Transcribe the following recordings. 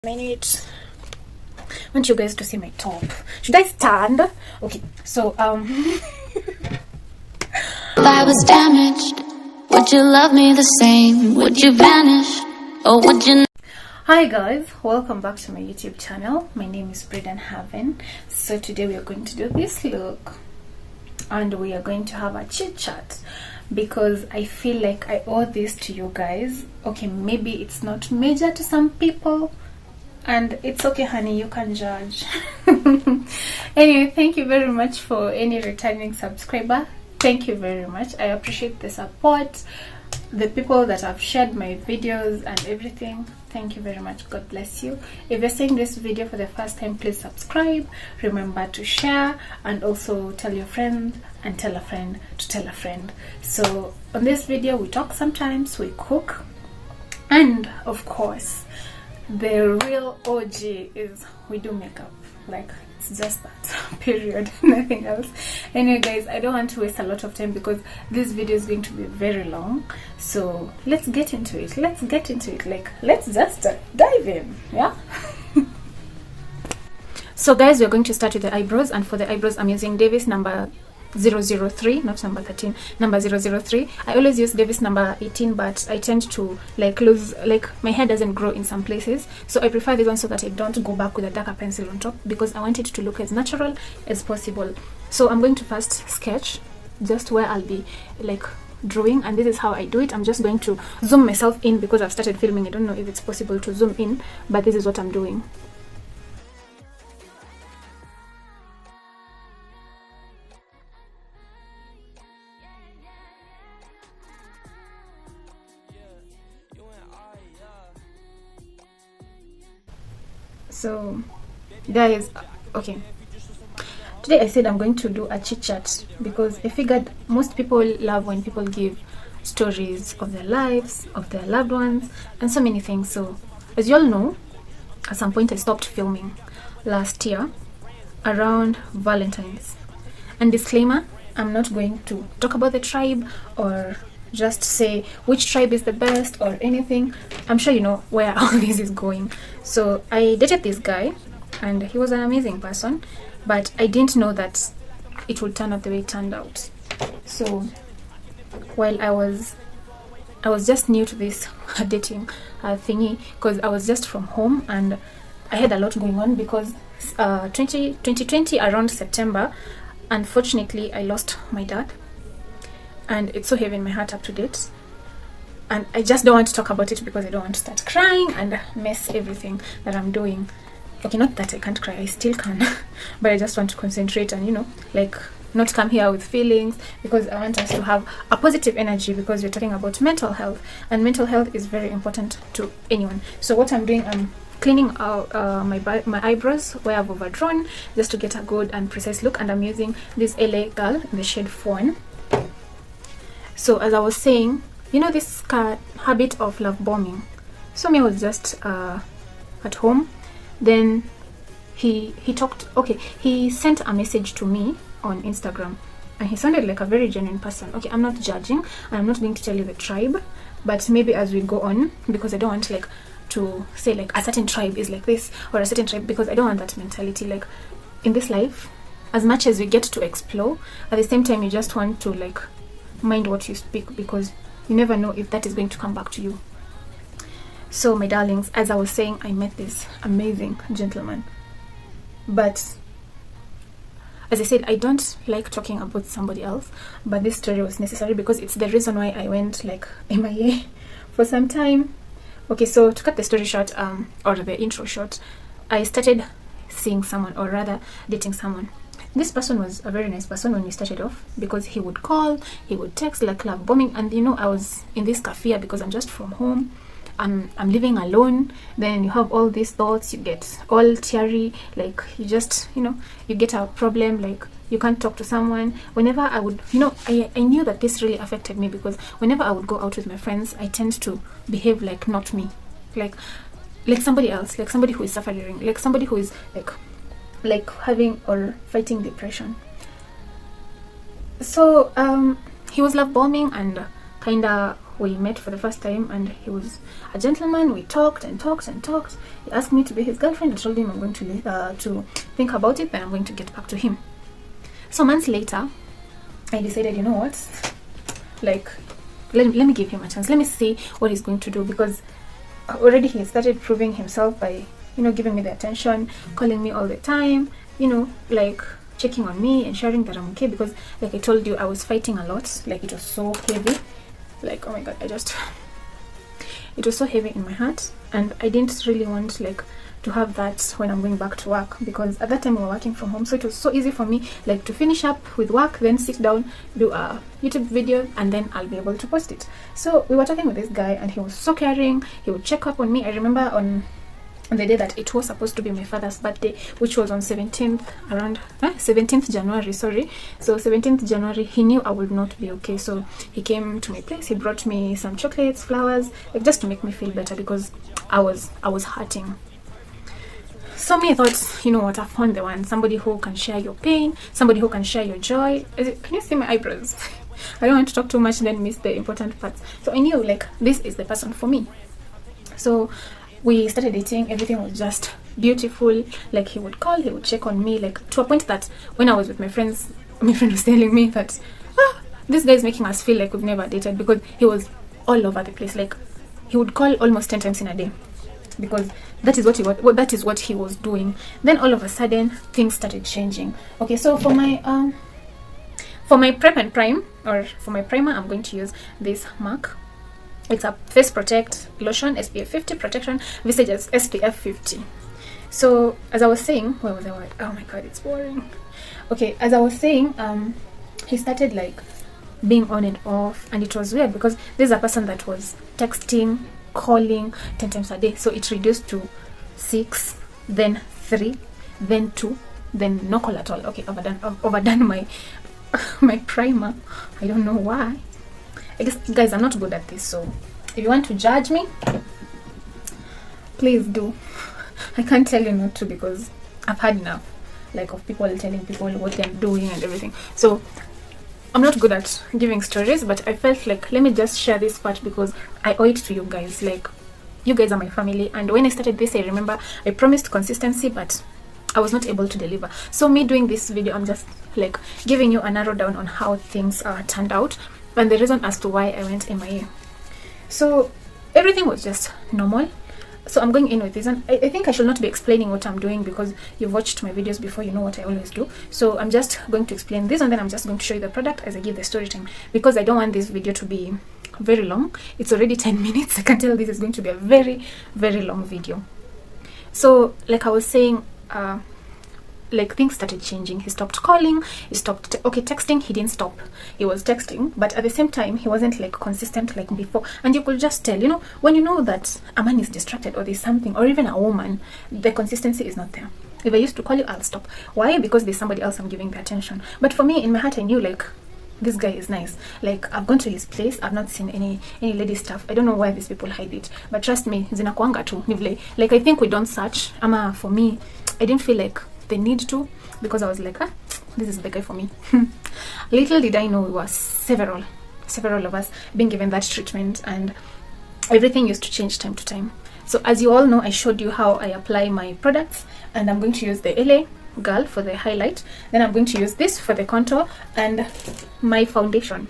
Minute. I want you guys to see my top. Should I stand? Okay, so If I was damaged, would you love me the same? Would you vanish, or would you? Hi guys, welcome back to my YouTube channel. My name is Bridan Haven. So today we are going to do this look, and we are going to have a chit chat because I feel like I owe this to you guys. Okay, maybe it's not major to some people, and it's okay, honey, you can judge. Anyway, thank you very much for any returning subscriber. Thank you very much. I appreciate the support, the people that have shared my videos and everything. Thank you very much. God bless you. If you're seeing this video for the first time, please subscribe. Remember to share, and also tell your friend and tell a friend to tell a friend. So on this video we talk sometimes, we cook, and of course the real OG is we do makeup. Like, it's just that, period. Nothing else. Anyway guys, I don't want to waste a lot of time because this video is going to be very long. So let's get into it. Let's just dive in. Yeah. So guys, we're going to start with the eyebrows, and for the eyebrows I'm using Davis number 003, not number 13, number 003. I always use Davis number 18, but I tend to lose, my hair doesn't grow in some places, so I prefer this one so that I don't go back with a darker pencil on top, because I want it to look as natural as possible. So I'm going to first sketch just where I'll be drawing, and this is how I do it. I'm just going to zoom myself in because I've started filming. I don't know if it's possible to zoom in, but this is what I'm doing. So guys, okay, today I said I'm going to do a chit chat because I figured most people love when people give stories of their lives, of their loved ones, and so many things. So as you all know, at some point I stopped filming last year around Valentine's. And disclaimer, I'm not going to talk about the tribe or just say which tribe is the best or anything. I'm sure you know where all this is going. So I dated this guy and he was an amazing person, but I didn't know that it would turn out the way it turned out. So while I was just new to this dating thingy, because I was just from home and I had a lot going on because 2020 around September, unfortunately I lost my dad, and it's so heavy in my heart up to date, and I just don't want to talk about it because I don't want to start crying and mess everything that I'm doing. Okay, not that I can't cry, I still can, but I just want to concentrate and, you know, not come here with feelings, because I want us to have a positive energy, because we're talking about mental health, and mental health is very important to anyone. So what I'm doing, I'm cleaning out my eyebrows where I've overdrawn, just to get a good and precise look, and I'm using this LA Girl in the shade Fawn. So as I was saying, you know this habit of love bombing. So me, I was just at home, then he sent a message to me on Instagram, and he sounded like a very genuine person. Okay, I'm not judging, I'm not going to tell you the tribe, but maybe as we go on, because I don't want to say a certain tribe is like this or a certain tribe, because I don't want that mentality. In this life, as much as we get to explore, at the same time you just want to mind what you speak, because you never know if that is going to come back to you. So my darlings, as I was saying, I met this amazing gentleman, but as I said, I don't like talking about somebody else, but this story was necessary because it's the reason why I went MIA for some time. Okay, so to cut the story short, or the intro short, I started seeing someone, or rather dating someone. This person was a very nice person when we started off, because he would call, he would text, love bombing, and you know, I was in this cafe because I'm just from home, I'm living alone. Then you have all these thoughts, you get all teary, you just, you get a problem, you can't talk to someone. Whenever I would, I knew that this really affected me, because whenever I would go out with my friends, I tend to behave like not me, like somebody else, like somebody who is suffering, like somebody who is having or fighting depression. So he was love bombing and kinda we met for the first time, and he was a gentleman. We talked and talked and talked. He asked me to be his girlfriend. I told him I'm going to think about it, then I'm going to get back to him. So months later, I decided, you know what, like, let me give him a chance. Let me see what he's going to do, because already he started proving himself by, you know, giving me the attention, calling me all the time, you know, like checking on me, ensuring that I'm okay, because like I told you, I was fighting a lot. Like, it was so heavy, like, oh my god, it was so heavy in my heart, and I didn't really want like to have that when I'm going back to work, because at that time we were working from home, so it was so easy for me like to finish up with work, then sit down, do a YouTube video, and then I'll be able to post it. So we were talking with this guy, and he was so caring. He would check up on me. I remember on the day that it was supposed to be my father's birthday, which was on 17th, around 17th January, sorry. So 17th January, he knew I would not be okay, so he came to my place. He brought me some chocolates, flowers, like just to make me feel better, because I was hurting. So me, I thought, you know what, I found the one, somebody who can share your pain, somebody who can share your joy. Can you see my eyebrows? I don't want to talk too much, then miss the important parts. So I knew like this is the person for me. So we started dating. Everything was just beautiful. Like, he would call, he would check on me, like to a point that when I was with my friends, my friend was telling me that this guy is making us feel like we've never dated, because he was all over the place. Like, he would call almost 10 times in a day, because that is what he was doing. Then all of a sudden things started changing. Okay, so for my prep and prime, or for my primer, I'm going to use this MAC. It's a face protect lotion, SPF 50 protection, visage SPF 50. So as I was saying, where was I? Oh my god, it's boring. Okay, as I was saying, he started like being on and off, and it was weird, because this is a person that was texting, calling 10 times a day. So it reduced to 6, then 3, then 2, then no call at all. Okay, overdone my my primer. I don't know why. I guess, guys, I'm not good at this, so if you want to judge me, please do. I can't tell you not to, because I've had enough, like, of people telling people what they're doing and everything. So I'm not good at giving stories, but I felt like, let me just share this part, because I owe it to you guys. Like, you guys are my family, and when I started this, I remember I promised consistency, but I was not able to deliver. So me doing this video, I'm just like giving you a narrow down on how things turned out, and the reason as to why I went MIA. So everything was just normal. So I'm going in with this, and I think I should not be explaining what I'm doing, because you've watched my videos before, you know what I always do. So I'm just going to explain this, and then I'm just going to show you the product as I give the story time, because I don't want this video to be very long. It's already 10 minutes. I can tell this is going to be a very, very long video. So like I was saying, like, things started changing. He stopped calling, he stopped texting. He didn't stop, he was texting, but at the same time he wasn't like consistent like before. And you could just tell, you know, when you know that a man is distracted, or there's something, or even a woman, the consistency is not there. If I used to call you, I'll stop. Why? Because there's somebody else I'm giving the attention. But for me, in my heart, I knew like this guy is nice. Like, I've gone to his place, I've not seen any lady stuff. I don't know why these people hide it, but trust me, zinakuanga tu nivle. Like, I think we don't search. Ama, for me, I didn't feel like the need to, because I was like, this is the guy for me. Little did I know we were several of us being given that treatment, and everything used to change time to time. So as you all know, I showed you how I apply my products, and I'm going to use the LA Girl for the highlight, then I'm going to use this for the contour, and my foundation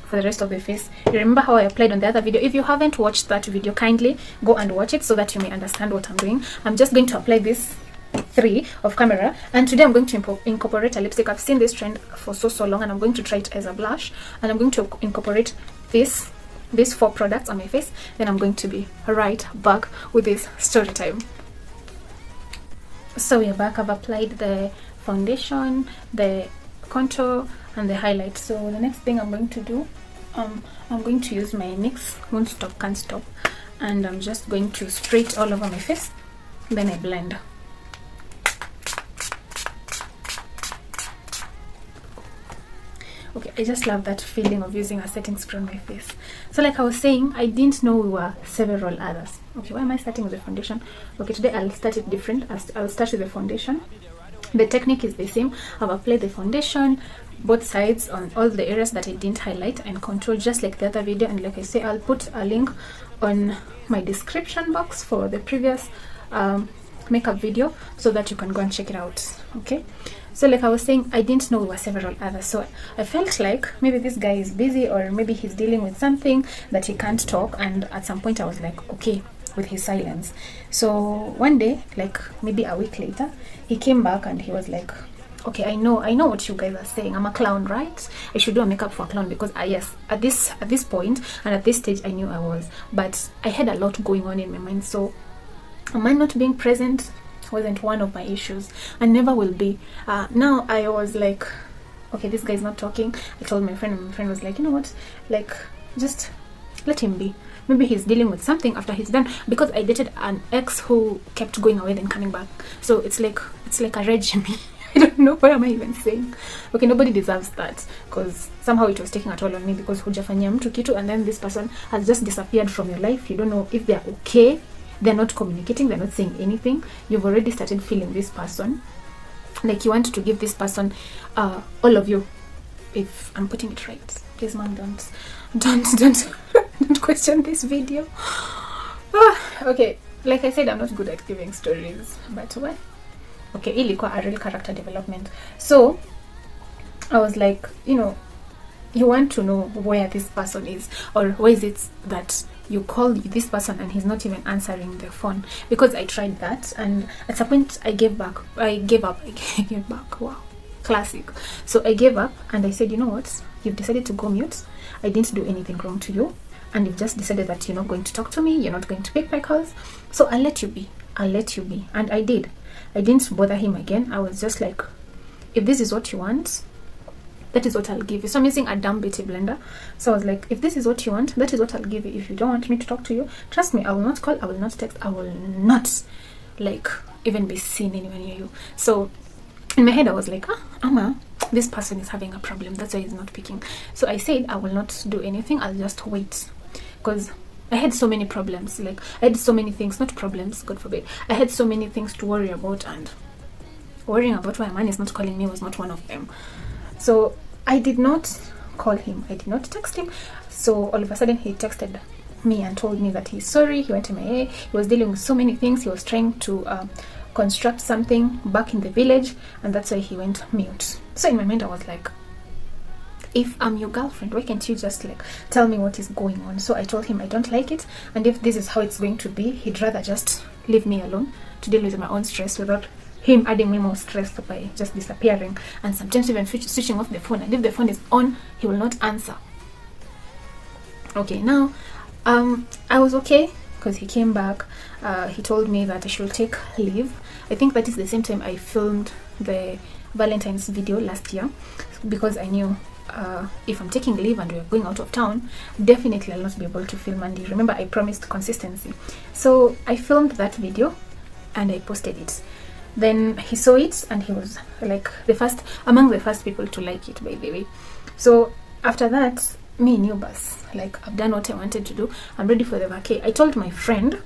for the rest of the face. You remember how I applied on the other video? If you haven't watched that video, kindly go and watch it, so that you may understand what I'm doing. I'm just going to apply this 3 off camera, and today I'm going to incorporate a lipstick. I've seen this trend for so long, and I'm going to try it as a blush, and I'm going to incorporate these 4 products on my face. Then I'm going to be right back with this story time. So we're back. I've applied the foundation, the contour, and the highlight. So the next thing I'm going to do, I'm going to use my NYX Won't Stop Can't Stop, and I'm just going to spray it all over my face, then I blend. Okay, I just love that feeling of using a setting spray on my face. So like I was saying, I didn't know we were several others. Okay, why am I starting with the foundation? Okay, today I'll start it different. I'll start with the foundation. The technique is the same. I've applied the foundation, both sides on all the areas that I didn't highlight and contour, just like the other video. And like I say, I'll put a link on my description box for the previous makeup video so that you can go and check it out. Okay, so like I was saying, I didn't know there were several others, so I felt like maybe this guy is busy, or maybe he's dealing with something that he can't talk. And at some point I was like okay with his silence. So one day, like maybe a week later, he came back and he was like, okay, I know what you guys are saying, I'm a clown, right? I should do a makeup for a clown, because yes, at this point and at this stage I knew I was, but I had a lot going on in my mind. So a man not being present wasn't one of my issues, and never will be. Now I was like, okay, this guy's not talking. I told my friend, and my friend was like, you know what, like just let him be. Maybe he's dealing with something after he's done, because I dated an ex who kept going away then coming back. So it's like a regime. I don't know, what am I even saying? Okay, nobody deserves that, because somehow it was taking a toll on me, because hujafanyia mtu kitu and then this person has just disappeared from your life. You don't know if they're okay, they're not communicating, they're not saying anything. You've already started feeling this person, like you want to give this person all of you. If I'm putting it right, please man, don't question this video. Okay, like I said, I'm not good at giving stories, but what? Okay, ilikuwa a real character development. So I was like, you know, you want to know where this person is, or why is it that you call this person and he's not even answering the phone? Because I tried that, and at some point I gave up. Wow, classic. So I gave up and I said, you know what, you've decided to go mute. I didn't do anything wrong to you, and you've just decided that you're not going to talk to me, you're not going to pick my calls, so I'll let you be. And I did. I didn't bother him again. I was just like, if this is what you want, that is what I'll give you. So I'm using a dumb beauty blender. So I was like, if this is what you want, that is what I'll give you. If you don't want me to talk to you, trust me, I will not call, I will not text, I will not like even be seen anywhere near you. So in my head I was like, Amma, this person is having a problem, that's why he's not picking. So I said I will not do anything, I'll just wait, because I had so many problems. Like I had so many things, not problems, God forbid, I had so many things to worry about, and worrying about why a man is not calling me was not one of them. So I did not call him, I did not text him. So all of a sudden he texted me and told me that he's sorry, he went MIA, he was dealing with so many things, he was trying to construct something back in the village, and that's why he went mute. So in my mind I was like, if I'm your girlfriend, why can't you just like tell me what is going on? So I told him I don't like it, and if this is how it's going to be, he'd rather just leave me alone to deal with my own stress without him adding me more stress by just disappearing, and sometimes even switching off the phone. And if the phone is on, he will not answer. Okay, now I was okay, because he came back. He told me that I should take leave. I think that is the same time I filmed the Valentine's video last year, because I knew if I'm taking leave and we're going out of town, definitely I'll not be able to film. And you remember I promised consistency. So I filmed that video and I posted it. Then he saw it and he was like among the first people to like it, by the way. So after that, me knew bus, like I've done what I wanted to do, I'm ready for the vacay. I told my friend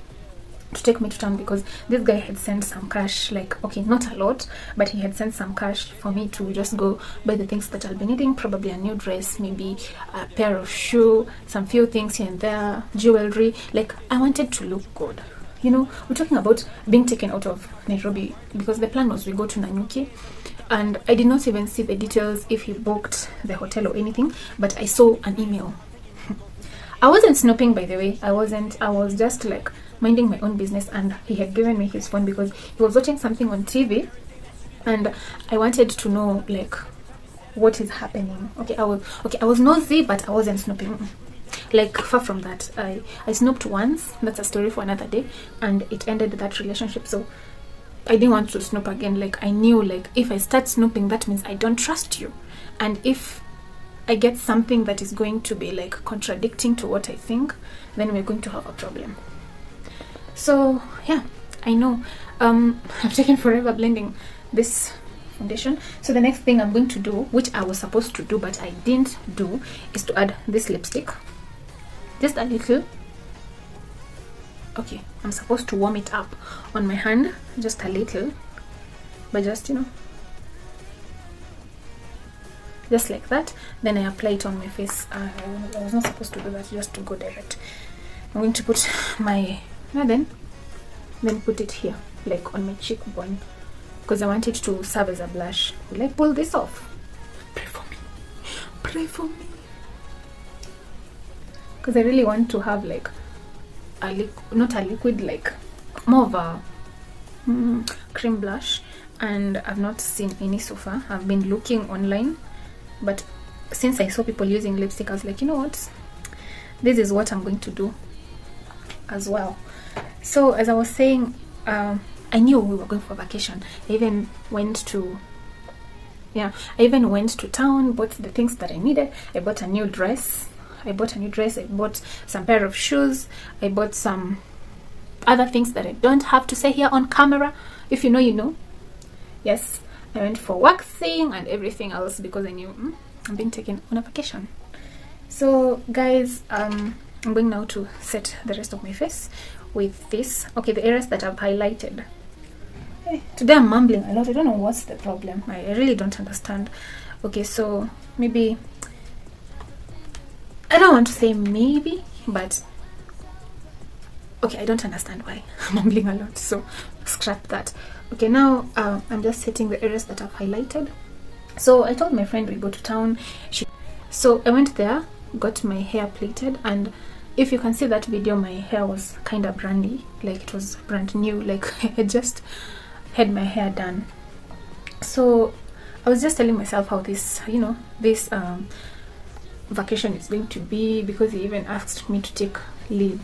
to take me to town, because this guy had sent some cash, like, okay, not a lot, but he had sent some cash for me to just go buy the things that I'll be needing, probably a new dress, maybe a pair of shoes, some few things here and there, jewelry. Like I wanted to look good, you know. We're talking about being taken out of Nairobi, because the plan was we go to Nanyuki, and I did not even see the details if he booked the hotel or anything, but I saw an email. I wasn't snooping, by the way. I was just like minding my own business, and he had given me his phone because he was watching something on TV, and I wanted to know like what is happening. I was nosy, but I wasn't snooping. Like far from that. I snooped once, that's a story for another day, and it ended that relationship. So I didn't want to snoop again. Like I knew, like if I start snooping, that means I don't trust you, and if I get something that is going to be like contradicting to what I think, then we're going to have a problem. So yeah, I know I've taken forever blending this foundation. So the next thing I'm going to do, which I was supposed to do but I didn't do, is to add this lipstick, just a little. Okay, I'm supposed to warm it up on my hand just a little, but just, you know, just like that. Then I apply it on my face. I was not supposed to do that, just to go direct. I'm going to put my then put it here, like on my cheekbone, because I want it to serve as a blush. Will I pull this off? Pray for me. Pray for me. Because I really want to have like not a liquid, like more of a cream blush, and I've not seen any so far. I've been looking online, but since I saw people using lipstick, I was like, you know what, this is what I'm going to do as well. So as I was saying, I knew we were going for vacation. I even went to town, bought the things that I needed. I bought a new dress. I bought some pair of shoes. I bought some other things that I don't have to say here on camera. If you know, you know. Yes, I went for waxing and everything else because I knew I'm being taken on a vacation. So guys, I'm going now to set the rest of my face with this. Okay, the areas that I've highlighted. Today I'm mumbling a lot. I don't know what's the problem. I really don't understand. Okay, so maybe, I don't want to say maybe, but okay, I don't understand why I'm mumbling a lot, so scrap that. Okay, now I'm just setting the areas that I've highlighted. So I told my friend we go to town. So I went there, got my hair plaited, and if you can see that video, my hair was kind of brandy, like it was brand new, like I just had my hair done. So I was just telling myself how this, you know, this vacation is going to be, because he even asked me to take leave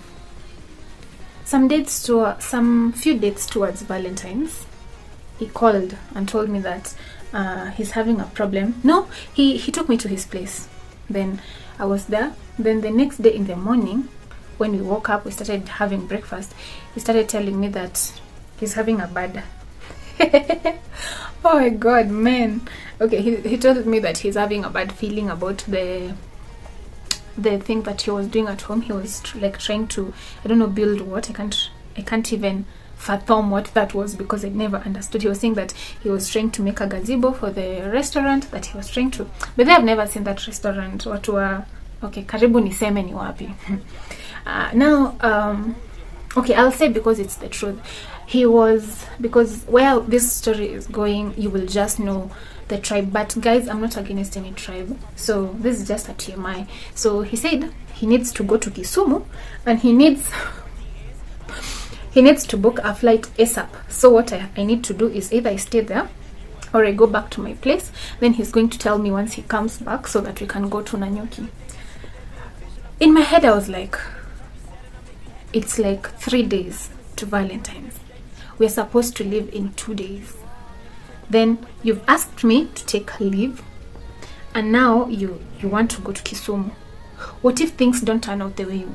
some few dates towards Valentine's. He called and told me that he's having a problem. No, he took me to his place. Then I was there. Then the next day in the morning, when we woke up, we started having breakfast. He started telling me that he's having a bad oh my god, man. Okay, he told me that he's having a bad feeling about the thing that he was doing at home. He was like trying to, I don't know, build what, I can't even fathom what that was, because I never understood. He was saying that he was trying to make a gazebo for the restaurant that he was trying to, but I've never seen that restaurant. Watu wa, okay, karibu niseme ni wapi. Now okay, I'll say, because it's the truth, he was, because where this story is going, you will just know the tribe. But guys, I'm not against any tribe, so this is just a TMI. So he said he needs to go to Kisumu, and he needs to book a flight ASAP. So what I need to do is either I stay there or I go back to my place. Then he's going to tell me once he comes back, so that we can go to Nanyuki. In my head I was like, it's like 3 days to Valentine's. We're supposed to leave in 2 days. Then you've asked me to take leave, and now you want to go to Kisumu. What if things don't turn out the way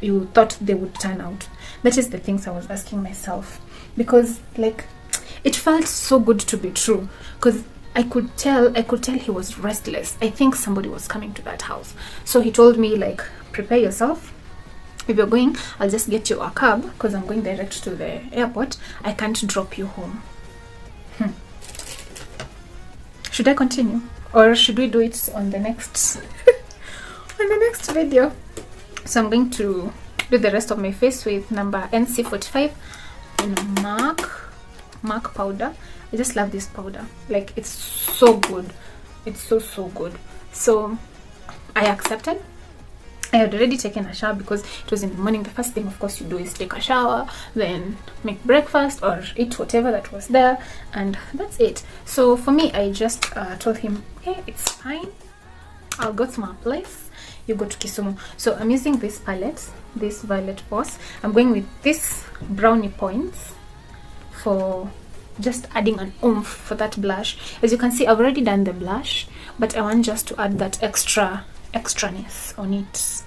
you thought they would turn out? That is the things I was asking myself, because like it felt so good to be true, because I could tell he was restless. I think somebody was coming to that house. So he told me, like, prepare yourself. If you're going, I'll just get you a cab, because I'm going direct to the airport. I can't drop you home. Should I continue, or should we do it on the next on the next video? So I'm going to do the rest of my face with number NC45 and MAC powder. I just love this powder, like it's so good. It's so good. So I accepted. I had already taken a shower because it was in the morning. The first thing, of course, you do is take a shower, then make breakfast or eat whatever that was there, and that's it. So for me, I just told him, hey, it's fine, I'll go to my place, you go to Kisumu. So I'm using this palette, this Violet Boss. I'm going with this brownie points for just adding an oomph for that blush. As you can see, I've already done the blush, but I want just to add that extraness on it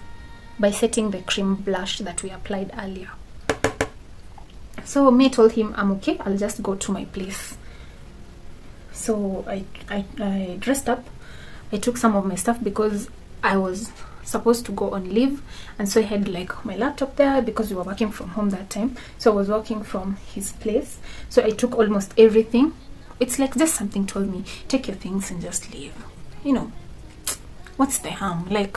by setting the cream blush that we applied earlier. So me told him I'm okay, I'll just go to my place. So I dressed up. I took some of my stuff because I was supposed to go on leave, and so I had like my laptop there because we were working from home that time. So I was working from his place, so I took almost everything. It's like just something told me, take your things and just leave, you know. what's the harm? Like,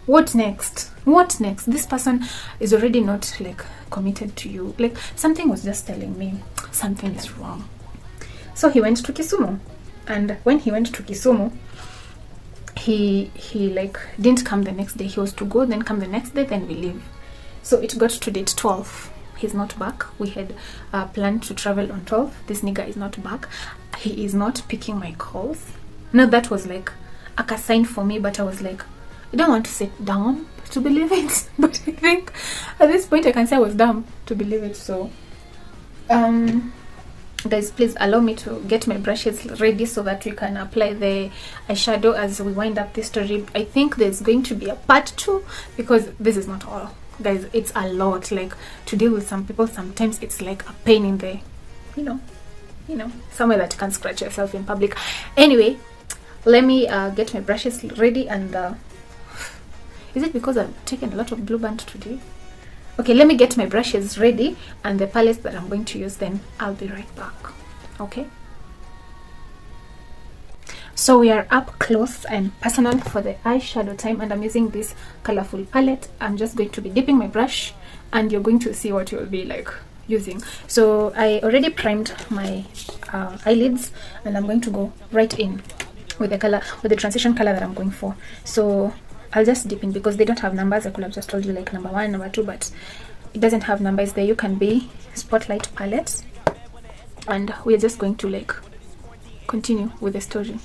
what next? What next? This person is already not like committed to you. Like, something was just telling me something is wrong. So he went to Kisumu, and when he went to Kisumu, he like didn't come the next day. He was to go, then come the next day, then we leave. So it got to date 12. He's not back. We had planned to travel on 12. This nigga is not back. He is not picking my calls. Now that was like a sign for me, but I was like, I don't want to sit down to believe it. But I think at this point I can say I was dumb to believe it. So guys, please allow me to get my brushes ready so that we can apply the eyeshadow as we wind up this story. I think there's going to be a part 2 because this is not all. Guys, it's a lot. Like, to deal with some people, sometimes it's like a pain in the, you know, somewhere that you can scratch yourself in public. Anyway, let me get my brushes ready. And is it because I've taken a lot of Blue Band today? Okay, let me get my brushes ready and the palettes that I'm going to use, then I'll be right back. Okay, so we are up close and personal for the eyeshadow time, and I'm using this colorful palette. I'm just going to be dipping my brush and you're going to see what you'll be like using. So I already primed my eyelids, and I'm going to go right in with the color, with the transition color that I'm going for. So I'll just dip in because they don't have numbers. I could have just told you like number 1, number 2, but it doesn't have numbers there. You can be Spotlight palette, and we're just going to like continue with the story.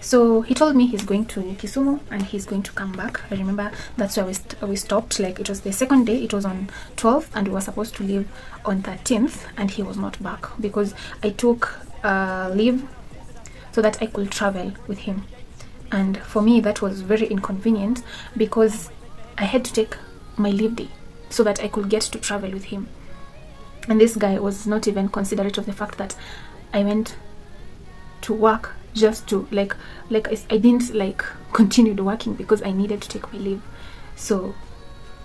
So he told me he's going to Kisumu and he's going to come back. I remember that's where we stopped. Like, it was the second day. It was on 12th and we were supposed to leave on 13th, and he was not back because I took leave so that I could travel with him. And for me that was very inconvenient because I had to take my leave day so that I could get to travel with him. And this guy was not even considerate of the fact that I went to work just to like I didn't like continued working because I needed to take my leave. So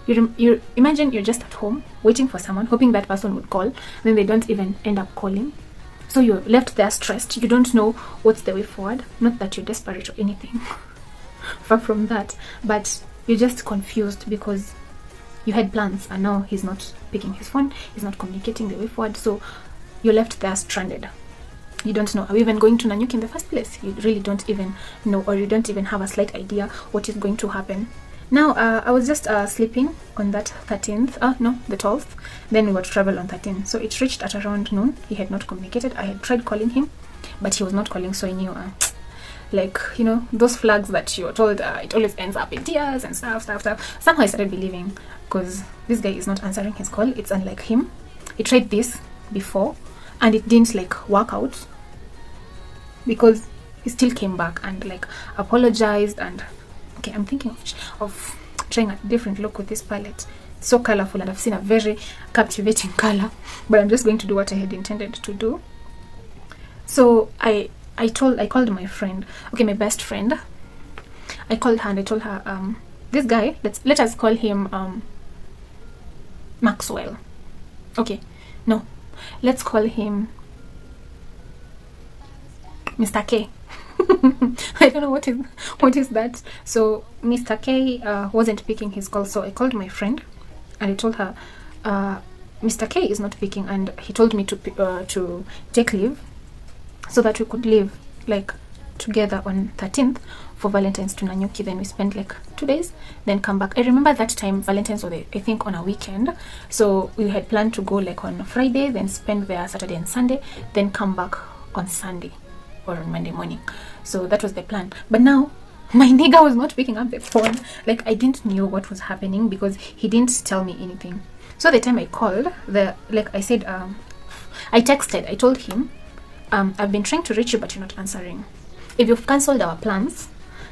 you imagine you're just at home waiting for someone, hoping that person would call, then they don't even end up calling. So you're left there stressed. You don't know what's the way forward. Not that you're desperate or anything, far from that, but you're just confused because you had plans and now he's not picking his phone, he's not communicating the way forward. So you're left there stranded. You don't know, are we even going to Nanyuki in the first place? You really don't even know, or you don't even have a slight idea what is going to happen. Now I was just sleeping on that 13th, no, the 12th. Then we were to travel on 13th. So it reached at around noon. He had not communicated. I had tried calling him, but he was not calling. So I knew, like, you know, those flags that you were told, it always ends up in tears and stuff. Somehow I started believing, because this guy is not answering his call. It's unlike him. He tried this before and it didn't like work out, because he still came back and like apologized. And okay, I'm thinking of trying a different look with this palette. It's so colorful and I've seen a very captivating color, but I'm just going to do what I had intended to do. So I called my friend, okay, my best friend. I called her and I told her, this guy, let us call him Maxwell. Okay, no, let's call him Mr. K. I don't know what is that. So Mr. K wasn't picking his call, so I called my friend and I told her, Mr. K is not picking, and he told me to take leave so that we could live like together on 13th for Valentine's to Nanyuki. Then we spent like 2 days, then come back. I remember that time Valentine's was, I think, on a weekend, so we had planned to go like on Friday, then spend there Saturday and Sunday, then come back on Sunday or on Monday morning. So that was the plan. But now my nigga was not picking up the phone. Like, I didn't know what was happening because he didn't tell me anything. So the time I called, I said, I texted, I told him, I've been trying to reach you but you're not answering. If you've cancelled our plans,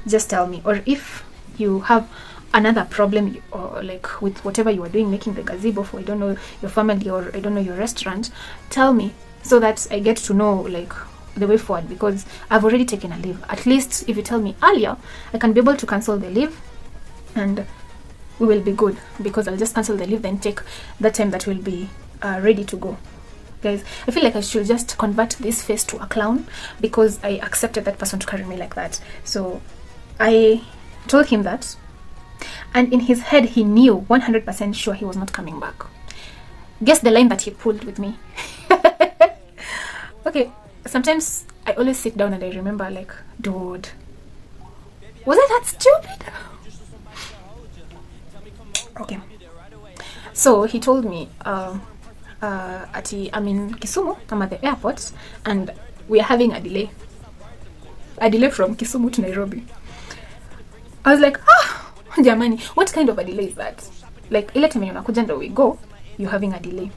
just tell me. Or if you have another problem, or like with whatever you are doing, making the gazebo for, I don't know, your family, or I don't know, your restaurant, tell me so that I get to know like the way forward, because I've already taken a leave. At least if you tell me earlier, I can be able to cancel the leave and we will be good, because I'll just cancel the leave, then take the time that will be ready to go. Guys, I feel like I should just convert this face to a clown because I accepted that person to carry me like that. So I told him that, and in his head he knew 100% sure he was not coming back. Guess the line that he pulled with me. Okay, sometimes I always sit down and I remember, like, dude, was I that stupid? Okay, so he told me I'm in Kisumu, I'm at the airport, and we are having a delay from Kisumu to Nairobi. I was like, jamani, what kind of a delay is that? Like, ile time unakuja ndo we go, you're having a delay.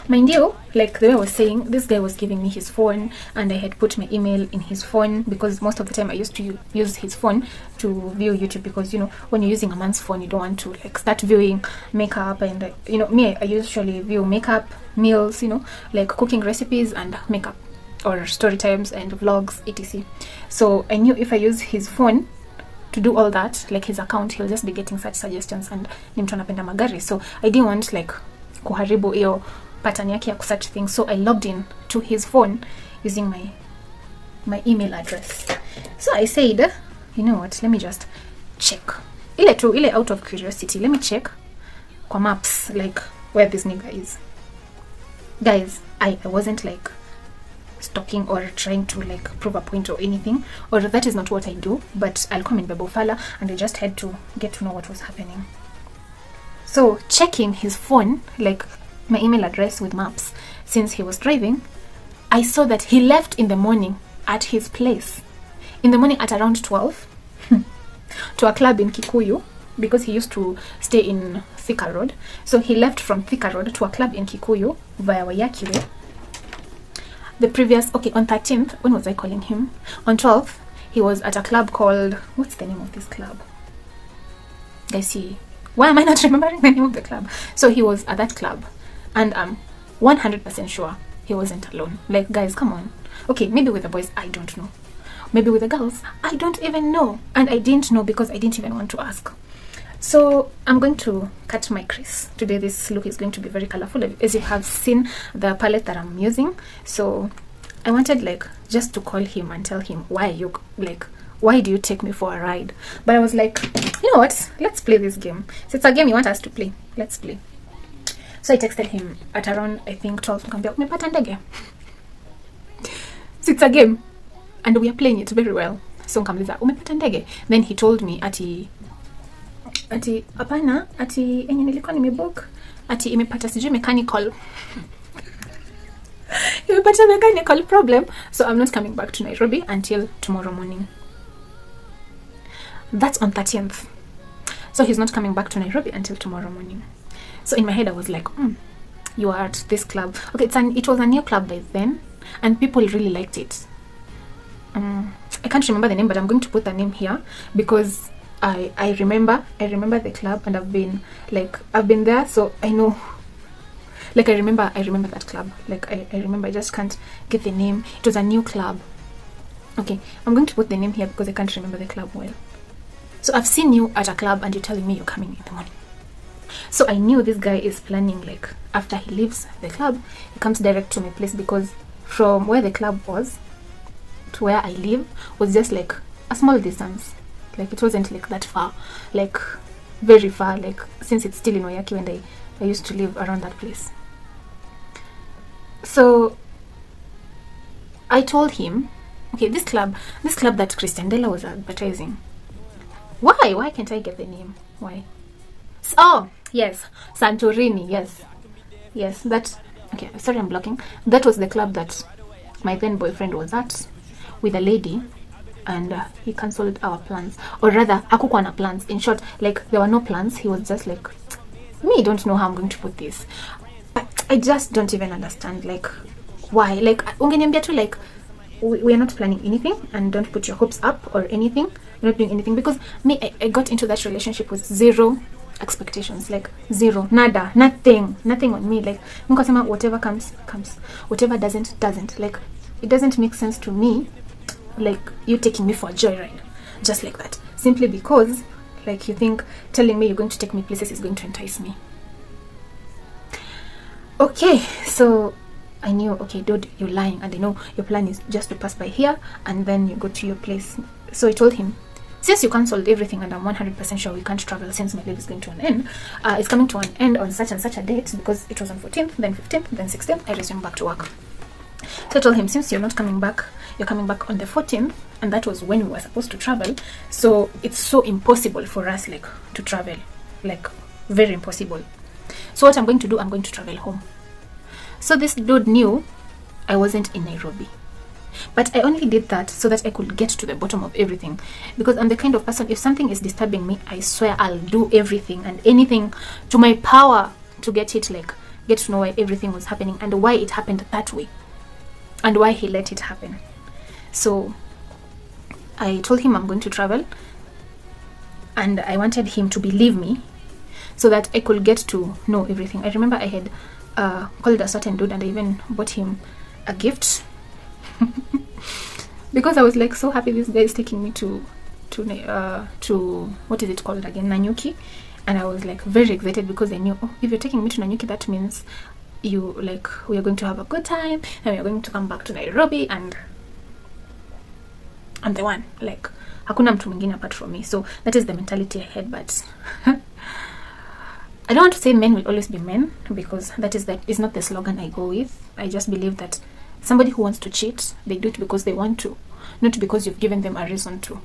Mind you, like the way I was saying, this guy was giving me his phone, and I had put my email in his phone, because most of the time I used to use his phone to view YouTube, because, you know, when you're using a man's phone, you don't want to, like, start viewing makeup, and, you know, me, I usually view makeup, meals, you know, like cooking recipes and makeup, or story times and vlogs, etc. So I knew if I use his phone to do all that, like his account, he'll just be getting such suggestions, and ni mtu anapenda magari, so I didn't want, like, kuharibu iyo pattern yake ya such things. So I logged in to his phone using my email address. So I said, you know what, let me just check, ile out of curiosity, let me check kwa maps, like, where this nigga is. Guys, I wasn't, like, stalking or trying to, like, prove a point or anything, or that is not what I do, but I'll come in Bebofala, and I just had to get to know what was happening. So checking his phone, like my email address with maps, since he was driving, I saw that he left in the morning at his place, in the morning at around 12 to a club in Kikuyu, because he used to stay in Thika Road. So he left from Thika Road to a club in Kikuyu via Wayakiwe. The previous, okay, on 13th, when was I calling him? On 12th, he was at a club called, what's the name of this club? Guys, why am I not remembering the name of the club? So he was at that club, and I'm 100% sure he wasn't alone. Like, guys, come on. Okay, maybe with the boys, I don't know. Maybe with the girls, I don't even know. And I didn't know because I didn't even want to ask. So I'm going to cut my crease. Today this look is going to be very colorful, as you have seen the palette that I'm using. So I wanted, like, just to call him and tell him, why do you take me for a ride? But I was like, you know what, let's play this game. So it's a game you want us to play, let's play. So I texted him at around, I think, 12. Umepata ndege? So it's a game, and we are playing it very well. So nikamuliza, umepata ndege? Then he told me ati hapana, ati enye nilikuwa nimebook, ati imepata sijui mechanical imepata mechanical problem, so I'm not coming back to Nairobi until tomorrow morning. That's on 13th. So he's not coming back to Nairobi until tomorrow morning. So in my head I was like, you are at this club. Okay, it was a new club by then, and people really liked it. I can't remember the name, but I'm going to put the name here, because I remember the club, and I've been there, so I know. Like, I remember that club. Like, I remember, I just can't get the name. It was a new club. Okay, I'm going to put the name here because I can't remember the club well. So I've seen you at a club and you're telling me you're coming in the morning. So I knew this guy is planning, like, after he leaves the club, he comes direct to my place, because from where the club was to where I live was just like a small distance. Like, it wasn't like that far, like very far, like, since it's still in Wayaki, when I used to live around that place. So I told him, okay, this club that Christian Della was advertising, why can't I get the name? Why? Oh yes, Santorini. Yes, that, okay, sorry, I'm blocking. That was the club that my then boyfriend was at with a lady, and he cancelled our plans, or rather hakukuwa na plans. In short, like, there were no plans. He was just like, me, don't know how I'm going to put this. I just don't even understand, like, why. Like, ungeniambia tu, like, we are not planning anything, and don't put your hopes up or anything. We're not doing anything, because me, I got into that relationship with zero expectations, like zero, nada, nothing on me. Like, whatever comes, whatever doesn't. Like, it doesn't make sense to me, like, you taking me for a joyride just like that, simply because, like, you think telling me you're going to take me places is going to entice me. Okay, so I knew, okay, dude, you're lying, and I know your plan is just to pass by here and then you go to your place. So I told him, since you cancelled everything and I'm 100% sure we can't travel since my leave is going to an end, it's coming to an end on such and such a date, because it was on 14th, then 15th, then 16th, I resumed back to work. So I told him, since you're not coming back, you're coming back on the 14th, and that was when we were supposed to travel, so it's so impossible for us, like, to travel, like, very impossible. So what I'm going to do, I'm going to travel home. So this dude knew I wasn't in Nairobi, but I only did that so that I could get to the bottom of everything, because I'm the kind of person, if something is disturbing me, I swear I'll do everything and anything to my power to get it, like, get to know why everything was happening and why it happened that way and why he let it happen. So I told him I'm going to travel, and I wanted him to believe me so that I could get to know everything. I remember I had called a certain dude, and I even bought him a gift because I was like so happy this guy is taking me to what is it called again, Nanyuki, and I was like very excited because I knew, oh, if you're taking me to Nanyuki, that means you, like, we are going to have a good time and we are going to come back to Nairobi and I'm the one, like, hakuna mtu mwingine apart from me. So that is the mentality I had. But I don't want to say men will always be men, because that is not the slogan I go with. I just believe that somebody who wants to cheat, they do it because they want to, not because you've given them a reason to.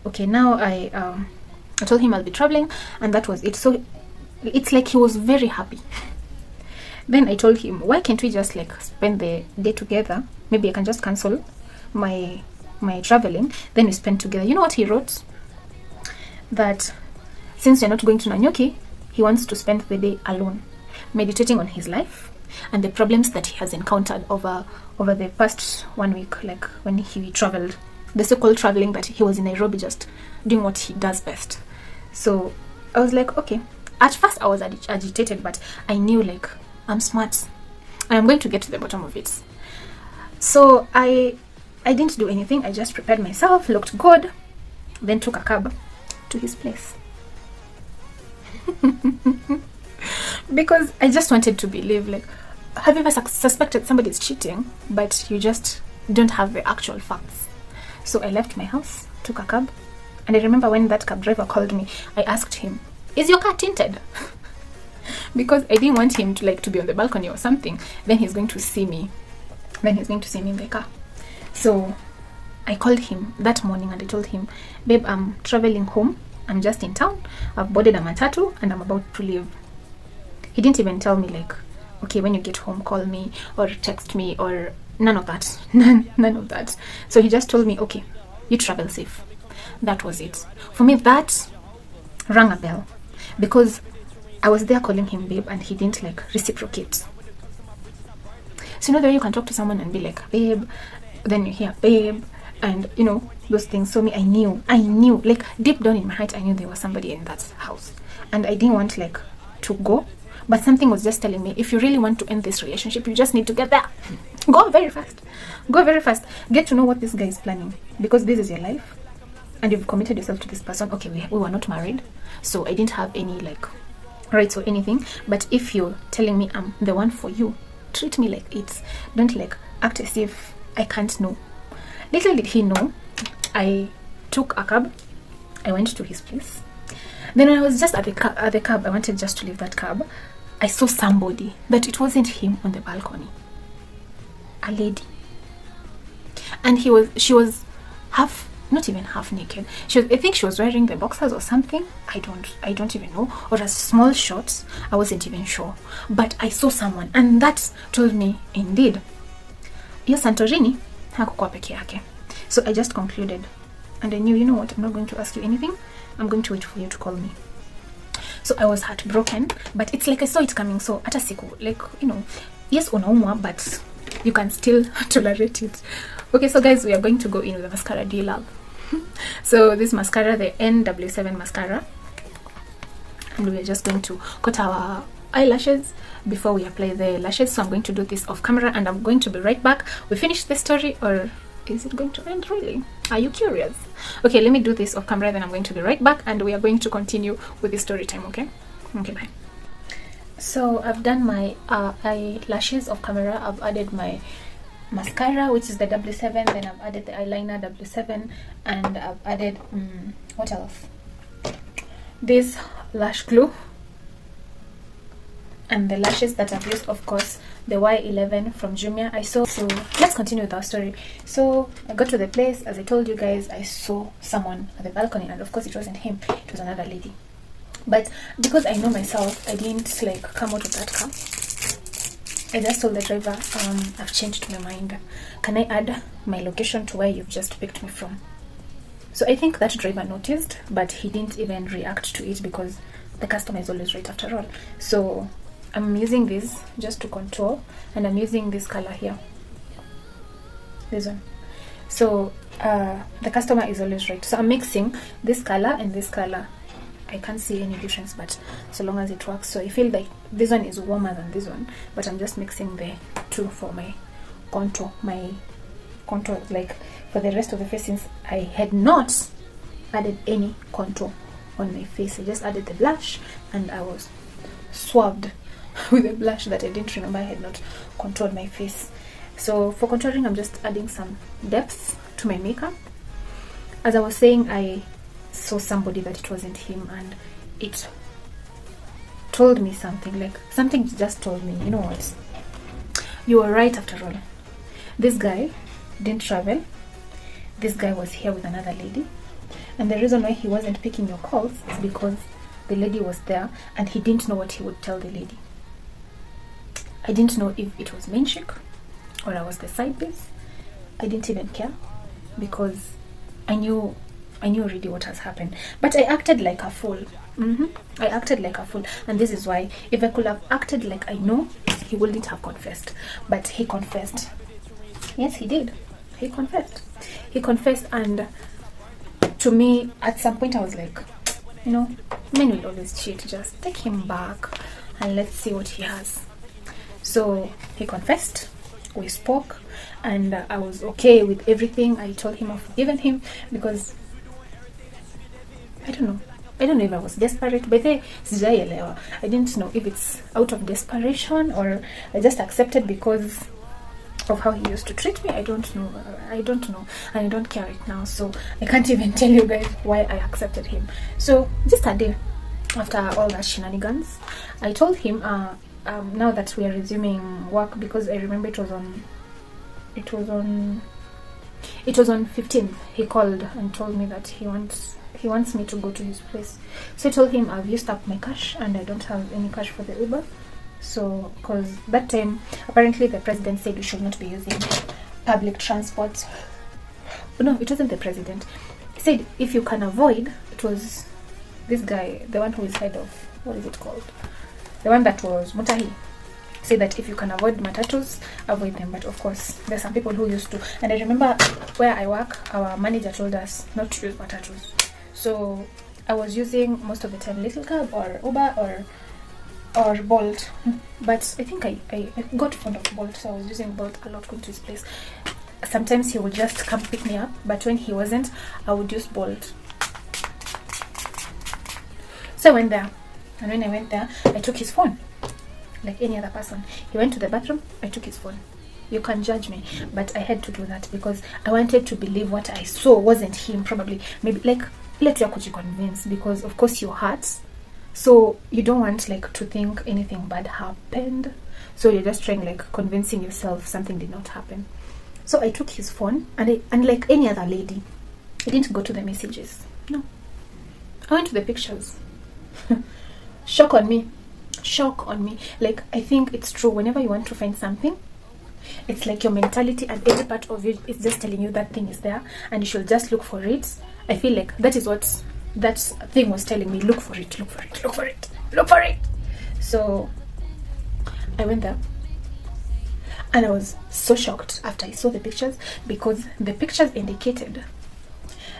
Okay, now I told him I'll be traveling, and that was it. So it's like he was very happy. Then I told him, why can't we just, like, spend the day together? Maybe I can just cancel my traveling, then we spend together. You know what he wrote? That since you're not going to Nanyuki, he wants to spend the day alone, meditating on his life and the problems that he has encountered over the past 1 week, like when he traveled, the so-called traveling, that he was in Nairobi just doing what he does best. So I was like, okay. At first I was agitated, but I knew, like, I'm smart and I'm going to get to the bottom of it. So I didn't do anything. I just prepared myself, looked good, then took a cab to his place. Because I just wanted to believe, like, have you ever suspected somebody's cheating, but you just don't have the actual facts? So I left my house, took a cab, and I remember when that cab driver called me, I asked him, is your car tinted? Because I didn't want him to, like, to be on the balcony or something. Then he's going to see me. Then he's going to see me in the car. So I called him that morning and I told him, babe, I'm traveling home. I'm just in town. I've boarded a matatu and I'm about to leave. He didn't even tell me, like, okay, when you get home, call me or text me, or none of that. None of that. So he just told me, okay, you travel safe. That was it. For me, that rang a bell, because I was there calling him babe and he didn't, like, reciprocate. So you know the way you can talk to someone and be like, babe, then you hear babe, and you know those things. So me, I knew, like, deep down in my heart, I knew there was somebody in that house, and I didn't want, like, to go, but something was just telling me, if you really want to end this relationship, you just need to get there. Go very fast, get to know what this guy is planning, because this is your life and you've committed yourself to this person. Okay, we were not married, so I didn't have any, like, rights or anything, but if you're telling me I'm the one for you, treat me like it. Don't, like, act as if I can't know. Little did he know, I took a cab, I went to his place. Then when I was just at the cab, I wanted just to leave that cab, I saw somebody, that it wasn't him on the balcony, a lady, and she was half, not even half naked. I think she was wearing the boxers or something. I don't even know, or a small shorts. I wasn't even sure, but I saw someone, and that told me, indeed, hiyo Santorini hakukuwa peke yake. So I just concluded, and I knew, you know what, I'm not going to ask you anything. I'm going to wait for you to call me. So I was heartbroken, but it's like I saw it coming. So hata siku, like, you know, yes, unaumwa, but you can still tolerate it. Okay, so guys, we are going to go in with the mascara do you love. So this mascara, the NW7 mascara, and we are just going to cut our eyelashes before we apply the lashes. So I'm going to do this off camera, and I'm going to be right back. We finish the story, or is it going to end really? Are you curious? Okay, let me do this off camera, then I'm going to be right back, and we are going to continue with the story time. Okay, bye. So I've done my eyelashes off camera. I've added my mascara, which is the W7. Then I've added the eyeliner W7, and I've added what else? This lash glue, and the lashes that I've used, of course, the Y11 from Jumia. I saw, so let's continue with our story. So I got to the place, as I told you guys, I saw someone at the balcony, and of course it wasn't him, it was another lady. But because I know myself, I didn't like come out of that car. I just told the driver, I've changed my mind. Can I add my location to where you've just picked me from? So I think that driver noticed, but he didn't even react to it because the customer is always right after all. So I'm using this just to contour, and I'm using this color here, this one. So the customer is always right. So I'm mixing this color and this color. I can't see any difference, but so long as it works. So I feel like this one is warmer than this one, but I'm just mixing the two for my contour. Like for the rest of the face, since I had not added any contour on my face, I just added the blush, and I was swabbed with a blush that I didn't remember I had not contoured my face. So for contouring, I'm just adding some depth to my makeup. As I was saying, I saw somebody that it wasn't him, and it told me something, like something just told me, you know what, you were right after all. This guy didn't travel. This guy was here with another lady, and the reason why he wasn't picking your calls is because the lady was there, and he didn't know what he would tell the lady. I didn't know if it was main chick or I was the side piece. I didn't even care because I knew already what has happened. But I acted like a fool. I acted like a fool, and this is why. If I could have acted like I know, he wouldn't have confessed. But he confessed. Yes, he did. He confessed. He confessed, and to me, at some point, I was like, you know, men will always cheat. Just take him back and let's see what he has. So he confessed, we spoke, and I was okay with everything. I told him I've forgiven him because I don't know if I was desperate, but I didn't know if it's out of desperation or I just accepted because of how he used to treat me. I don't know, and I don't care right now, so I can't even tell you guys why I accepted him. So just a day after all that shenanigans, I told him now that we are resuming work, because I remember it was on 15th, he called and told me that he wants me to go to his place. So I told him I've used up my cash and I don't have any cash for the Uber. So because that time apparently the president said we should not be using public transport. No, it wasn't the president. He said if you can avoid, it was this guy, the one who is head of, what is it called, the one that was Mutahi, say that if you can avoid matatus, avoid them. But of course there's some people who used to, and I remember where I work, our manager told us not to use matatus. So I was using most of the time Little Cab or Uber or Bolt, but I think I got fond of Bolt, so I was using Bolt a lot going to his place. Sometimes he would just come pick me up, but when he wasn't, I would use Bolt. So I went there, and when I went there, I took his phone like any other person. He went to the bathroom, I took his phone. You can judge me, but I had to do that because I wanted to believe what I saw wasn't him. Probably, maybe, like, let you convince, because of course your heart, so you don't want like to think anything bad happened, so you're just trying like convincing yourself something did not happen. So I took his phone, and like any other lady, I didn't go to the messages. No, I went to the pictures. Shock on me. Like, I think it's true, whenever you want to find something, it's like your mentality and every part of you is just telling you that thing is there and you should just look for it. I feel like that is what that thing was telling me. Look for it. So I went there, and I was so shocked after I saw the pictures, because the pictures indicated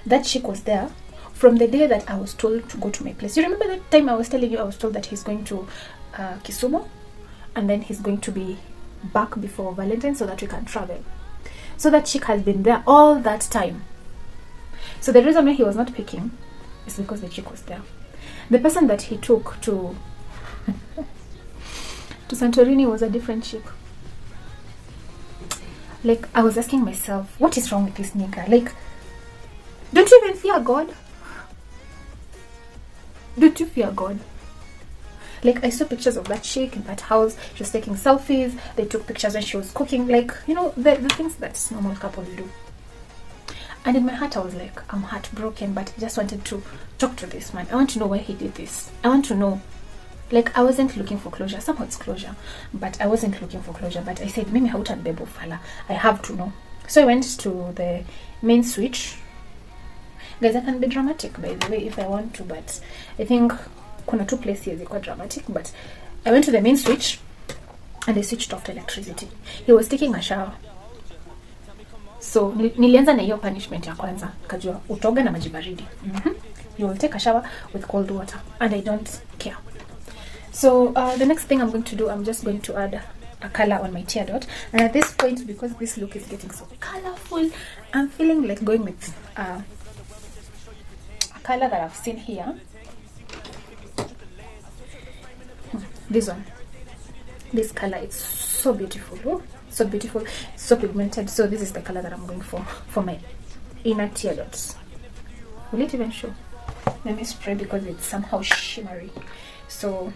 that chick was there from the day that I was told to go to my place. You remember that time I was telling you I was told that he's going to Kisumu, and then he's going to be back before Valentine's so that we can travel. So that chick has been there all that time. So the reason why he was not picking is because the chick was there. The person that he took to Santorini was a different chick. Like, I was asking myself, what is wrong with this nigga? Like, don't you even fear God? Don't you fear God? Like, I saw pictures of that chick in that house. She was taking selfies. They took pictures when she was cooking. Like, you know, the things that normal couples do. And in my heart, I was like, I'm heartbroken, but I just wanted to talk to this man. I want to know why he did this. I want to know. Like, I wasn't looking for closure. Somehow it's closure, but I wasn't looking for closure. But I said, Mimi hautan bebo fala. I have to know. So I went to the main switch. Guys, I can be dramatic, by the way, if I want to, but I think kuna two places is quite dramatic. But I went to the main switch, and they switched off the electricity. He was taking a shower. So nilianza na hiyo punishment ya kwanza, kajua utoga na maji baridi. You will take a shower with cold water, and I don't care. So the next thing I'm going to do, I'm just going to add a color on my tear dot. And at this point, because this look is getting so colorful, I'm feeling like going with a color that I've seen here. This one. This color, it's so beautiful. Oh, so beautiful, so pigmented. So this is the color that I'm going for my inner tear dots. Will it even show? Let me spray because it's somehow shimmery. So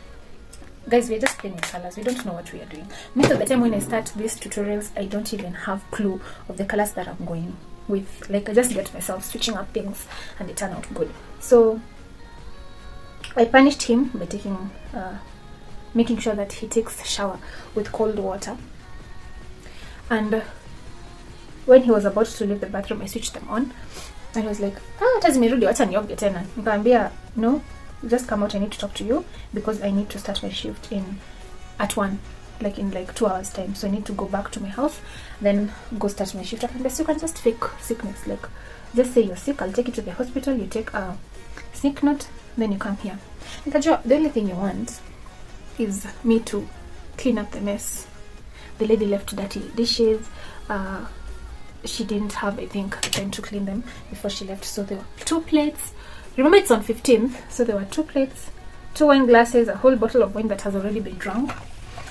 guys, we're just playing with colors. We don't know what we are doing. Most of the time when I start these tutorials, I don't even have clue of the colors that I'm going with. Like, I just get myself switching up things and they turn out good. So I punished him by taking making sure that he takes a shower with cold water. And when he was about to leave the bathroom, I switched them on. And he was like, hata zimerudi, wacha nioge tena. Nikamwambia, no, just come out, I need to talk to you because I need to start my shift at 1, like in like 2 hours time. So I need to go back to my house, then go start my shift. Unless you can just fake sickness, like just say you're sick, I'll take you to the hospital, you take a sick note, then you come here. Nikajua, the only thing you want is me to clean up the mess. The lady left dirty dishes. She didn't have, I think, time to clean them before she left. So there were 2 plates. Remember, it's on 15th, so there were 2 plates, 2 wine glasses, a whole bottle of wine that has already been drunk,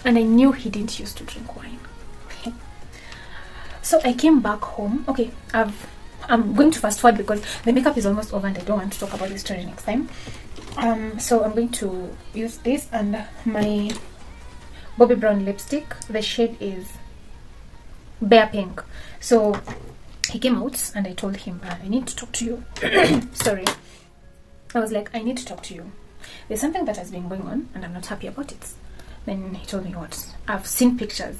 and I knew he didn't used to drink wine. Okay. So I came back home. Okay, I'm going to fast forward because the makeup is almost over and I don't want to talk about this story next time. So I'm going to use this and my Bobbi Brown lipstick. The shade is Bear Pink. So he came out and I told him, I need to talk to you. Sorry. I was like, I need to talk to you. There's something that has been going on and I'm not happy about it. Then he told me what? I've seen pictures.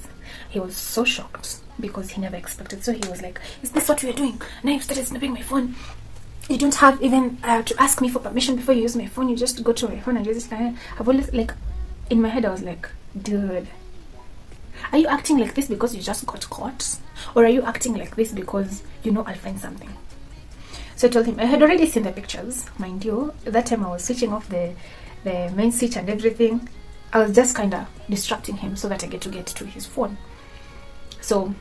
He was so shocked because he never expected. So he was like, is this what we are doing? Now you've started snapping my phone. You don't have even to ask me for permission before you use my phone. You just go to my phone and use it. I've always, like, in my head I was like, dude, are you acting like this because you just got caught? Or are you acting like this because you know I'll find something? So I told him, I had already seen the pictures, mind you. At that time I was switching off the main switch and everything. I was just kind of distracting him so that I get to his phone. So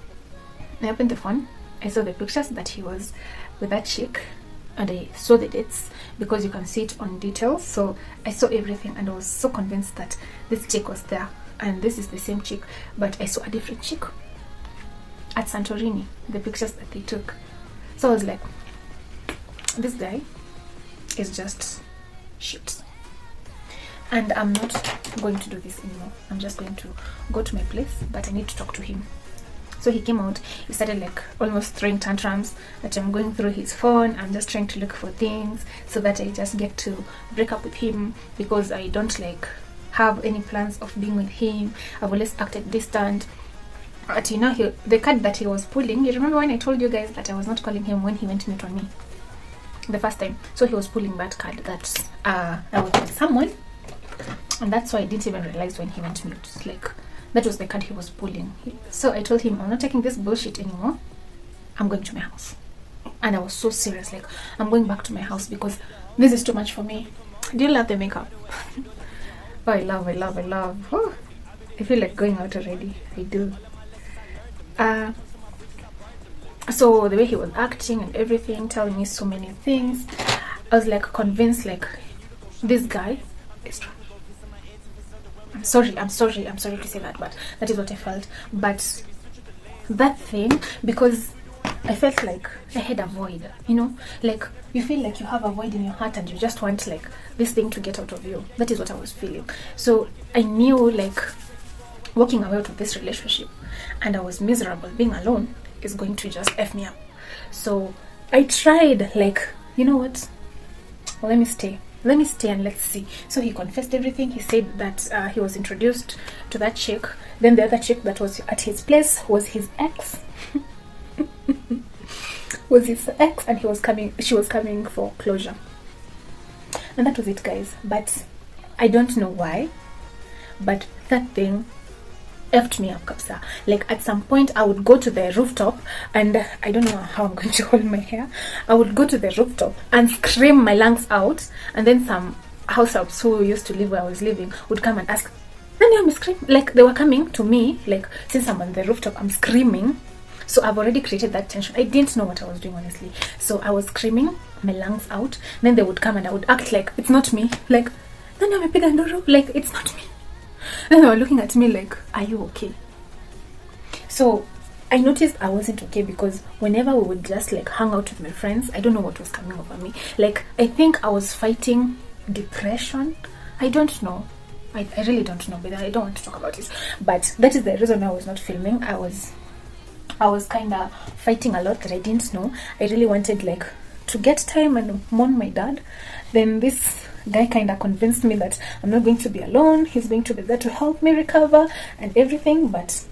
I opened the phone. I saw the pictures that he was with that chick. And I saw the dates because you can see it on details. So I saw everything and I was so convinced that this chick was there. And this is the same chick. But I saw a different chick at Santorini. The pictures that they took. So I was like, this guy is just shit. And I'm not going to do this anymore. I'm just going to go to my place. But I need to talk to him. So he came out, he started like almost throwing tantrums that I'm going through his phone. I'm just trying to look for things so that I just get to break up with him because I don't like have any plans of being with him. I've always acted distant. But you know, the card that he was pulling, you remember when I told you guys that I was not calling him when he went mute on me the first time? So he was pulling that card that I was with someone, and that's why I didn't even realize when he went mute. Like, that was the card he was pulling. So I told him, I'm not taking this bullshit anymore. I'm going to my house. And I was so serious, like, I'm going back to my house because this is too much for me. Do you love the makeup? Oh, I love. Oh, I feel like going out already. I do. So the way he was acting and everything, telling me so many things, I was like convinced, like, this guy is trash. I'm sorry to say that, but that is what I felt. But that thing, because I felt like I had a void, you know, like you feel like you have a void in your heart and you just want like this thing to get out of you. That is what I was feeling. So I knew like walking away out of this relationship, and I was miserable, being alone is going to just F me up. So I tried, like, you know what, well, let me stay and let's see. So he confessed everything. He said that he was introduced to that chick, then the other chick that was at his place was his ex. Was his ex, and she was coming for closure, and that was it, guys. But I don't know why, but that thing effed me up, kapsa. Like at some point I would go to the rooftop, and I don't know how I'm going to hold my hair. I would go to the rooftop and scream my lungs out, and then some house helps who used to live where I was living would come and ask, Nani, I'm screaming. Like they were coming to me, like since I'm on the rooftop, I'm screaming. So I've already created that tension. I didn't know what I was doing, honestly. So I was screaming my lungs out. Then they would come and I would act like it's not me. Like, Nani amepiga nduru? Like it's not me. Then they were looking at me like, are you okay? So I noticed I wasn't okay, because whenever we would just like hang out with my friends, I don't know what was coming over me. Like I think I was fighting depression. I don't know. I really don't know, but I don't want to talk about it. But that is the reason I was not filming. I was kind of fighting a lot that I didn't know. I really wanted like to get time and mourn my dad. Then this guy kind of convinced me that I'm not going to be alone. He's going to be there to help me recover and everything, but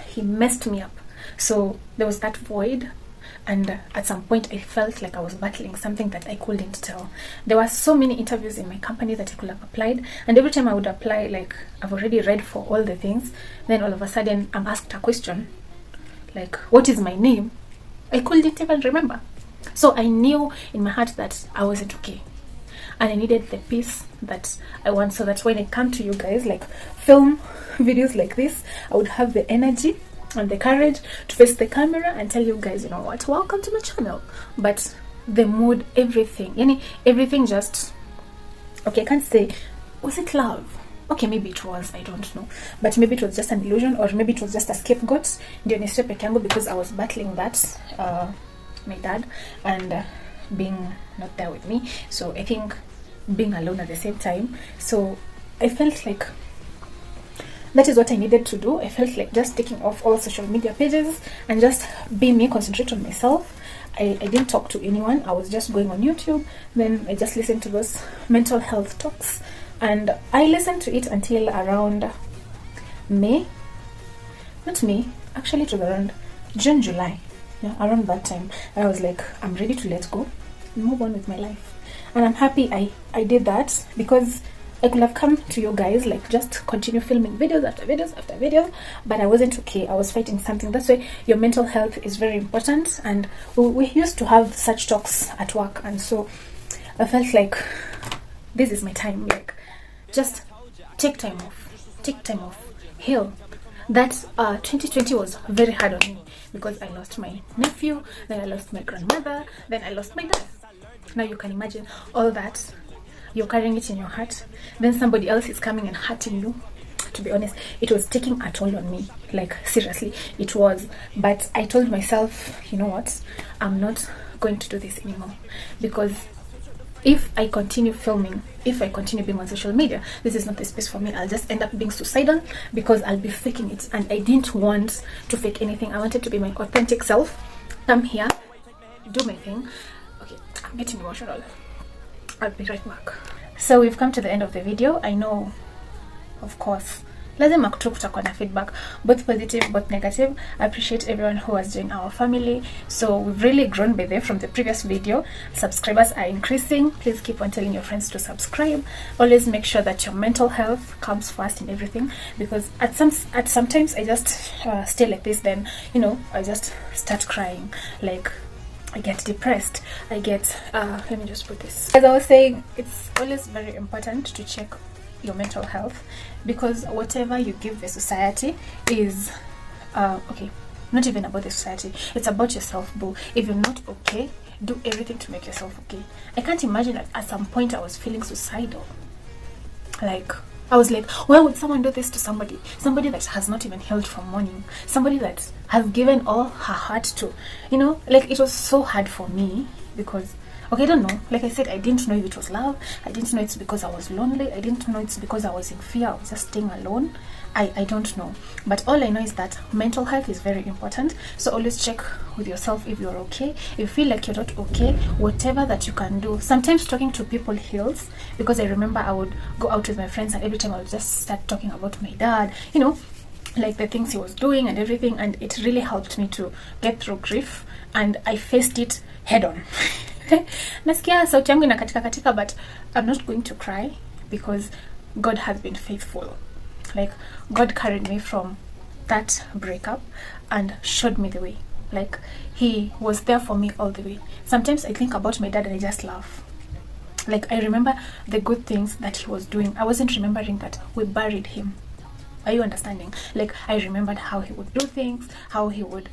he messed me up. So there was that void, and at some point I felt like I was battling something that I couldn't tell. There were so many interviews in my company that I could have applied, and every time I would apply, like I've already read for all the things, then all of a sudden I'm asked a question like, what is my name? I couldn't even remember. So I knew in my heart that I wasn't okay, and I needed the peace that I want, so that when I come to you guys, like film videos like this, I would have the energy and the courage to face the camera and tell you guys, you know what, welcome to my channel. But the mood, everything just, okay, I can't say, was it love? Okay, maybe it was, I don't know, but maybe it was just an illusion, or maybe it was just a scapegoat, because I was battling that my dad and being not there with me. So I think being alone at the same time. So I felt like that is what I needed to do. I felt like just taking off all social media pages and just being me, concentrate on myself. I didn't talk to anyone. I was just going on YouTube. Then I just listened to those mental health talks, and I listened to it until around May. Not May, actually it was around June, July. Yeah, around that time. And I was like, I'm ready to let go and move on with my life. And I'm happy I did that, because I could have come to you guys, like just continue filming videos after videos after videos, but I wasn't okay. I was fighting something. That's why your mental health is very important, and we used to have such talks at work, and so I felt like this is my time. Like, just take time off, heal. That 2020 was very hard on me, because I lost my nephew, then I lost my grandmother, then I lost my dad. Now you can imagine all that. You're carrying it in your heart, then somebody else is coming and hurting you. To be honest, it was taking a toll on me, like seriously it was. But I told myself, you know what, I'm not going to do this anymore, because if I continue filming, if I continue being on social media, this is not the space for me. I'll just end up being suicidal, because I'll be faking it, and I didn't want to fake anything. I wanted to be my authentic self, come here, do my thing. Okay, I'm getting emotional. I'll be right back. So we've come to the end of the video. I know, of course, lazima kutakuwa na feedback, both positive, both negative. I appreciate everyone who has joined our family. So we've really grown by there from the previous video. Subscribers are increasing. Please keep on telling your friends to subscribe. Always make sure that your mental health comes first in everything, because at sometimes I just stay like this, then you know I just start crying, like I get depressed, I get let me just put this. As I was saying, it's always very important to check your mental health, because whatever you give the society is okay, not even about the society, it's about yourself, boo. If you're not okay, do everything to make yourself okay. I can't imagine that at some point I was feeling suicidal. Like, I was like, why would someone do this to somebody? Somebody that has not even healed from mourning. Somebody that has given all her heart to, you know, like it was so hard for me because, okay, I don't know. Like I said, I didn't know if it was love. I didn't know it's because I was lonely. I didn't know it's because I was in fear of just staying alone. I don't know. But all I know is that mental health is very important. So always check with yourself if you're okay. If you feel like you're not okay, whatever that you can do. Sometimes talking to people heals, because I remember I would go out with my friends and every time I would just start talking about my dad, you know, like the things he was doing and everything, and it really helped me to get through grief, and I faced it head on. Nasikia sauti yangu inakatika katika, but I'm not going to cry because God has been faithful. Like, God carried me from that breakup and showed me the way. Like, he was there for me all the way. Sometimes I think about my dad and I just laugh. Like, I remember the good things that he was doing. I wasn't remembering that we buried him. Are you understanding? Like, I remembered how he would do things, how he would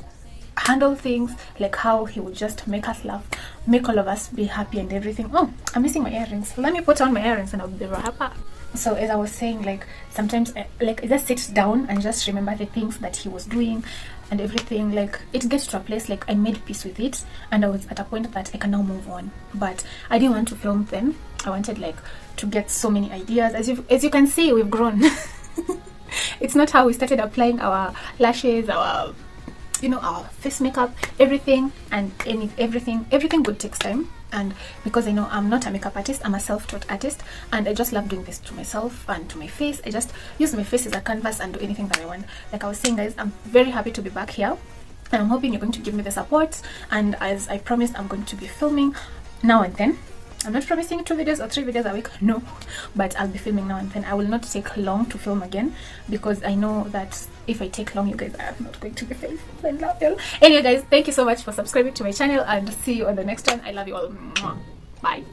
handle things, like how he would just make us laugh, make all of us be happy and everything. Oh, I'm missing my earrings. Let me put on my earrings and I'll be right back. So as I was saying, like sometimes I just sit down and just remember the things that he was doing and everything. Like it gets to a place like I made peace with it, and I was at a point that I can now move on. But I didn't want to film them. I wanted like to get so many ideas. As you can see, we've grown. It's not how we started applying our lashes, our, you know, our face makeup, everything, and everything good takes time. And because I know I'm not a makeup artist, I'm a self-taught artist, and I just love doing this to myself and to my face. I just use my face as a canvas and do anything that I want. Like I was saying, guys, I'm very happy to be back here, and I'm hoping you're going to give me the support. And as I promised, I'm going to be filming now and then. I'm not promising 2 videos or 3 videos a week, no, but I'll be filming now and then. I will not take long to film again, because I know that if I take long, you guys are not going to be faithful and loyal. Anyway, guys, thank you so much for subscribing to my channel, and see you on the next one. I love you all. Bye.